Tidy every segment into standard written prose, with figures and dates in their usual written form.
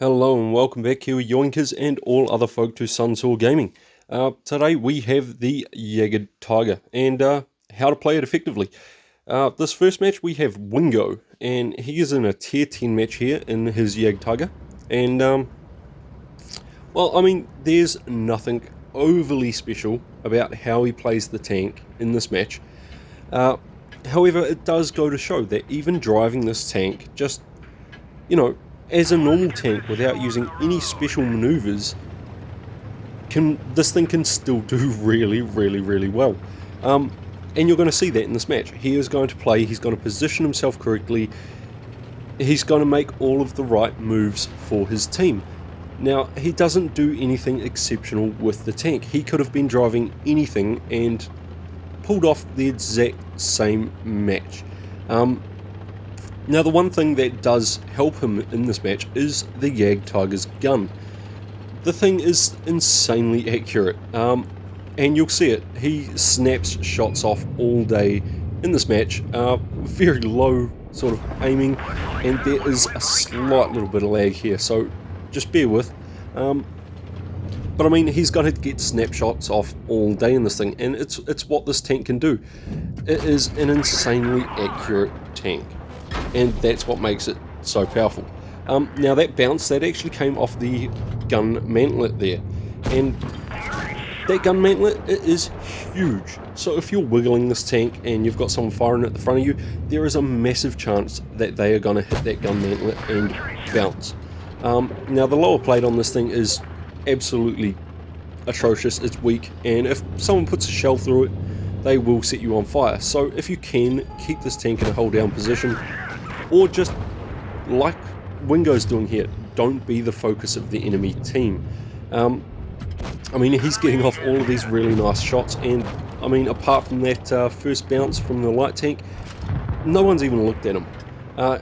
Hello and welcome back, Kiwi Yoinkers and all other folk to Sunsaw Gaming. Today we have the JagdTiger and how to play it effectively. This first match we have Wingo, and he is in a tier 10 match here in his JagdTiger. And, well, I mean, there's nothing overly special about how he plays the tank in this match. However, it does go to show that even driving this tank, just, as a normal tank without using any special maneuvers, this thing can still do really well. And you're going to see that in this match. He is going to play, he's going to position himself correctly, he's going to make all of the right moves for his team. Now, he doesn't do anything exceptional with the tank. He could have been driving anything and pulled off the exact same match. Now, the one thing that does help him in this match is the JagdTiger's gun. The thing is insanely accurate, and you'll see it. He snaps shots off all day in this match, very low sort of aiming, and there is a slight little bit of lag here, so just bear with. But I mean, he's going to get snapshots off all day in this thing, and it's what this tank can do. It is an insanely accurate tank, and that's what makes it so powerful. Now that bounce, that actually came off the gun mantlet there, and that gun mantlet, it is huge. So if you're wiggling this tank and you've got someone firing at the front of you, there is a massive chance that they are going to hit that gun mantlet and bounce. Now the lower plate on this thing is absolutely atrocious. It's weak, and if someone puts a shell through it, they will set you on fire. So if you can, keep this tank in a hold down position, or just like Wingo's doing here, don't be the focus of the enemy team. I mean, he's getting off all of these really nice shots, and I mean, apart from that first bounce from the light tank, no one's even looked at him.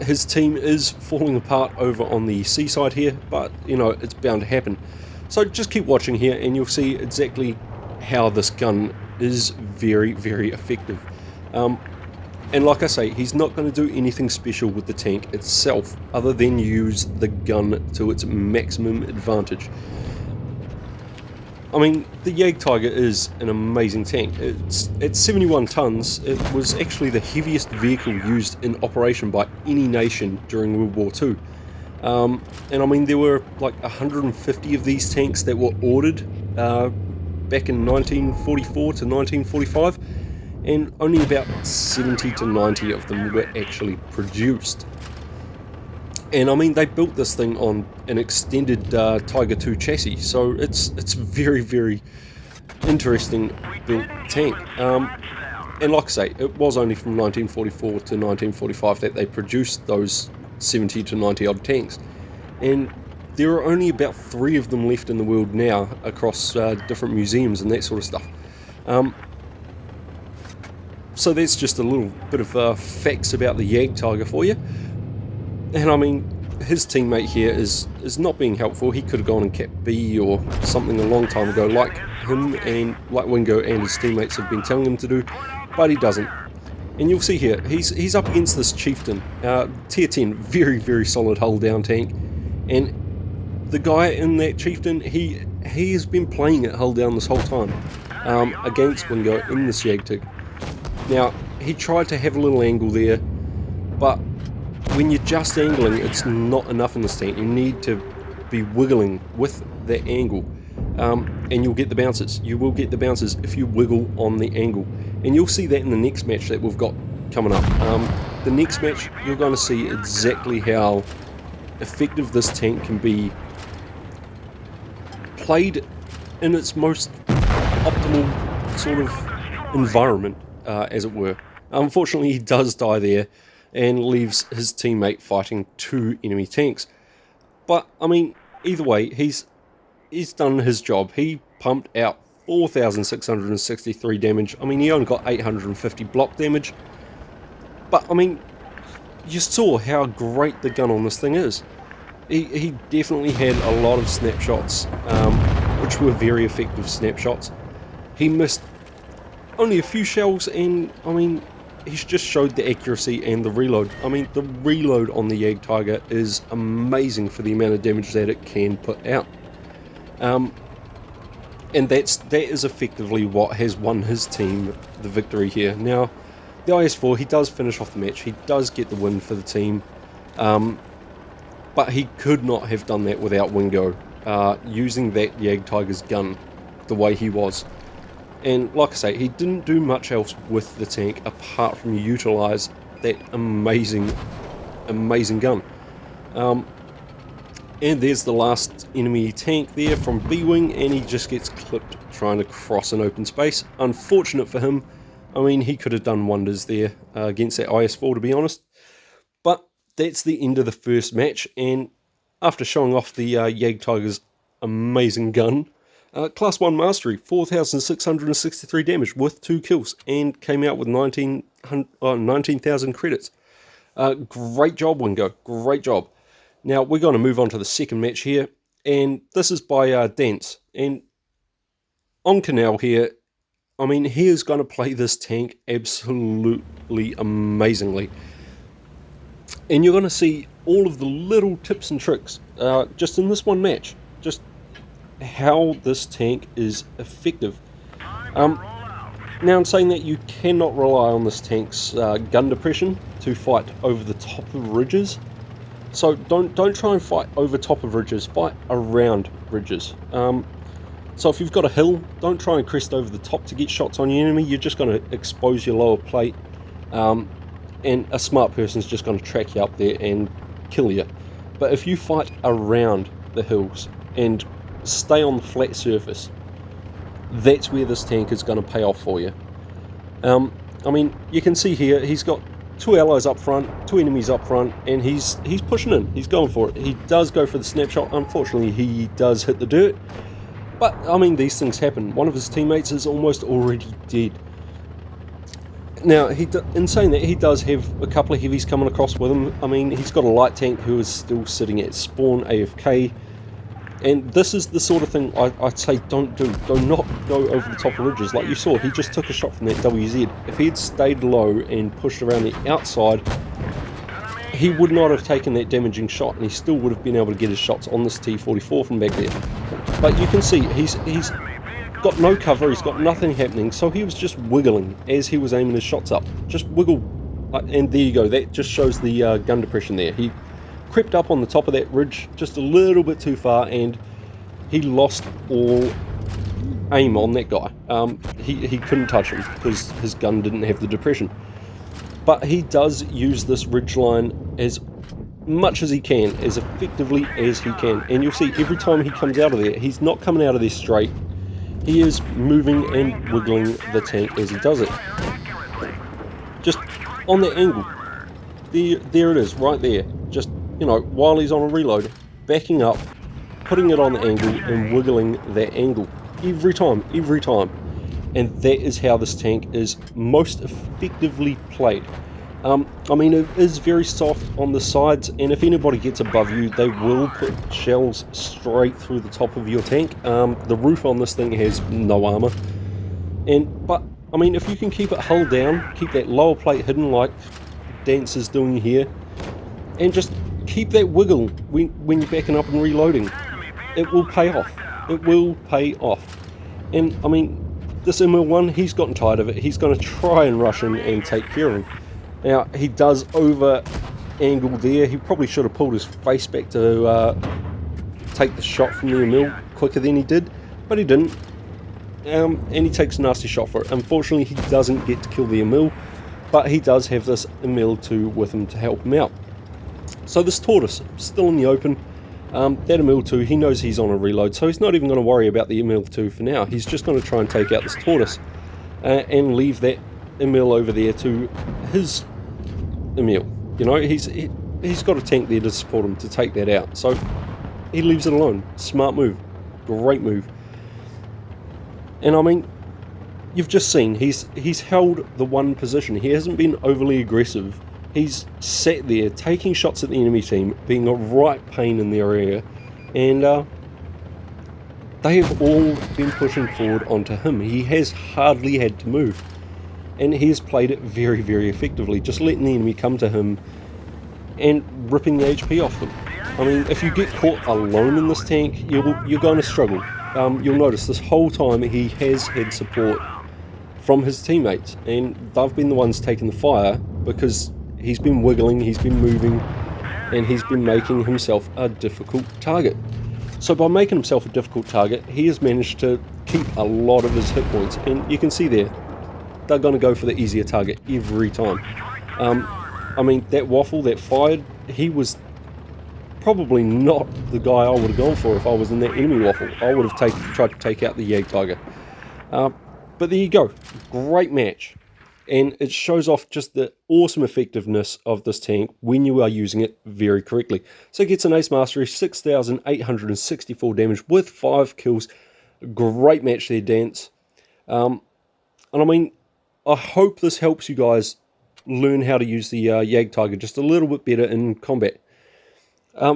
His team is falling apart over on the seaside here, but it's bound to happen. So just keep watching here and you'll see exactly how this gun is very effective. And like I say, he's not going to do anything special with the tank itself other than use the gun to its maximum advantage. I mean, the JagdTiger is an amazing tank. It's at 71 tons. It was actually the heaviest vehicle used in operation by any nation during World War II. And I mean, there were like 150 of these tanks that were ordered back in 1944 to 1945, and only about 70 to 90 of them were actually produced. And I mean, they built this thing on an extended Tiger II chassis, so it's very interesting built tank. And like I say, it was only from 1944 to 1945 that they produced those 70 to 90 odd tanks, and there are only about 3 of them left in the world now across different museums and that sort of stuff. So that's just a little bit of facts about the JagdTiger for you. And I mean, his teammate here is not being helpful. He could have gone and kept B or something a long time ago, like him and like Wingo and his teammates have been telling him to do, but he doesn't. And you'll see here, he's up against this Chieftain, tier 10, very solid hull down tank, and the guy in that Chieftain, he has been playing it hull down this whole time against Wingo in this JagdTiger. Now, he tried to have a little angle there, but when you're just angling, it's not enough in this tank. You need to be wiggling with that angle, and you'll get the bounces. You will get the bounces if you wiggle on the angle, and you'll see that in the next match that we've got coming up. The next match, you're going to see exactly how effective this tank can be played in its most optimal sort of environment, as it were. Unfortunately, he does die there and leaves his teammate fighting 2 enemy tanks. But I mean, either way, he's done his job. He pumped out 4,663 damage. I mean, he only got 850 block damage, but I mean, you saw how great the gun on this thing is. He definitely had a lot of snapshots, which were very effective snapshots. He missed only a few shells, and I mean, he's just showed the accuracy and the reload. I mean, the reload on the JagdTiger is amazing for the amount of damage that it can put out. And that is effectively what has won his team the victory here. Now, the IS-4, he does finish off the match. He does get the win for the team. But he could not have done that without Wingo using that JagdTiger's gun the way he was. And like I say, he didn't do much else with the tank apart from utilise that amazing gun. And there's the last enemy tank there from B-Wing, and he just gets clipped trying to cross an open space. Unfortunate for him. I mean, he could have done wonders there against that IS-4, to be honest. But that's the end of the first match, and after showing off the JagdTiger's amazing gun, Class 1 Mastery, 4,663 damage with 2 kills, and came out with 19,000 credits. Great job, Wingo. Great job. Now, we're going to move on to the second match here, and this is by Dance. And on Canal here, I mean, he is going to play this tank absolutely amazingly. And you're going to see all of the little tips and tricks just in this one match. Just how this tank is effective. Now, in saying that, you cannot rely on this tank's gun depression to fight over the top of ridges. So don't try and fight over top of ridges. Fight around ridges. So if you've got a hill, don't try and crest over the top to get shots on your enemy. You're just going to expose your lower plate. And a smart person's just going to track you up there and kill you. But if you fight around the hills and stay on the flat surface, that's where this tank is going to pay off for you. I mean, you can see here, he's got 2 allies up front, 2 enemies up front, and he's pushing in, he's going for it. He does go for the snapshot. Unfortunately, he does hit the dirt. But, I mean, these things happen. One of his teammates is almost already dead. Now, in saying that, he does have a couple of heavies coming across with him. I mean, he's got a light tank who is still sitting at spawn AFK. And this is the sort of thing I'd say don't do. Do not go over the top of ridges. Like you saw, he just took a shot from that WZ. If he had stayed low and pushed around the outside, he would not have taken that damaging shot, and he still would have been able to get his shots on this T-44 from back there. But you can see, he's got no cover, he's got nothing happening, so he was just wiggling as he was aiming his shots up. Just wiggle, and there you go, that just shows the gun depression there. He crept up on the top of that ridge just a little bit too far, and he lost all aim on that guy. He couldn't touch him because his gun didn't have the depression. But he does use this ridge line as much as he can, as effectively as he can, and you'll see every time he comes out of there, he's not coming out of there straight. He is moving and wiggling the tank as he does it. Just on that angle. There it is, right there. Just, you know, while he's on a reload, backing up, putting it on the angle and wiggling that angle. Every time. And that is how this tank is most effectively played. I mean, it is very soft on the sides, and if anybody gets above you, they will put shells straight through the top of your tank. The roof on this thing has no armor, but I mean, if you can keep it hull down, keep that lower plate hidden like Dance is doing here, and just keep that wiggle when you're backing up and reloading, it will pay off. It will pay off. And I mean, this ML1, he's gotten tired of it. He's going to try and rush in and take care of him. Now, he does over-angle there. He probably should have pulled his face back to take the shot from the Emil quicker than he did, but he didn't. And he takes a nasty shot for it. Unfortunately, he doesn't get to kill the Emil, but he does have this Emil 2 with him to help him out. So this Tortoise, still in the open. That Emil 2, he knows he's on a reload, so he's not even going to worry about the Emil 2 for now. He's just going to try and take out this Tortoise and leave that Emil over there to his Emil. You know, he's got a tank there to support him to take that out, so he leaves it alone. Smart move. Great move. And I mean, you've just seen, he's held the one position. He hasn't been overly aggressive. He's sat there taking shots at the enemy team, being a right pain in their area, and they have all been pushing forward onto him. He has hardly had to move. and he has played it very, very effectively, just letting the enemy come to him and ripping the HP off them. I mean, if you get caught alone in this tank, you're going to struggle. You'll notice this whole time he has had support from his teammates, and they've been the ones taking the fire because he's been wiggling, he's been moving, and he's been making himself a difficult target. So by making himself a difficult target, he has managed to keep a lot of his hit points, and you can see there, they're going to go for the easier target every time. I mean, that waffle that fired, he was probably not the guy I would have gone for if I was in that enemy waffle. I would have tried to take out the JagdTiger. But there you go, great match. And it shows off just the awesome effectiveness of this tank when you are using it very correctly. So it gets an ace mastery, 6,864 damage with 5 kills. Great match there, Dance. And I mean, I hope this helps you guys learn how to use the JagdTiger just a little bit better in combat.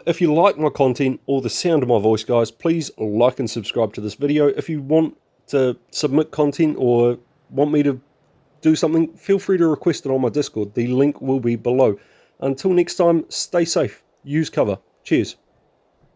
If you like my content or the sound of my voice, guys, please like and subscribe to this video. If you want to submit content or want me to do something, feel free to request it on my Discord. The link will be below. Until next time, stay safe, use cover. Cheers.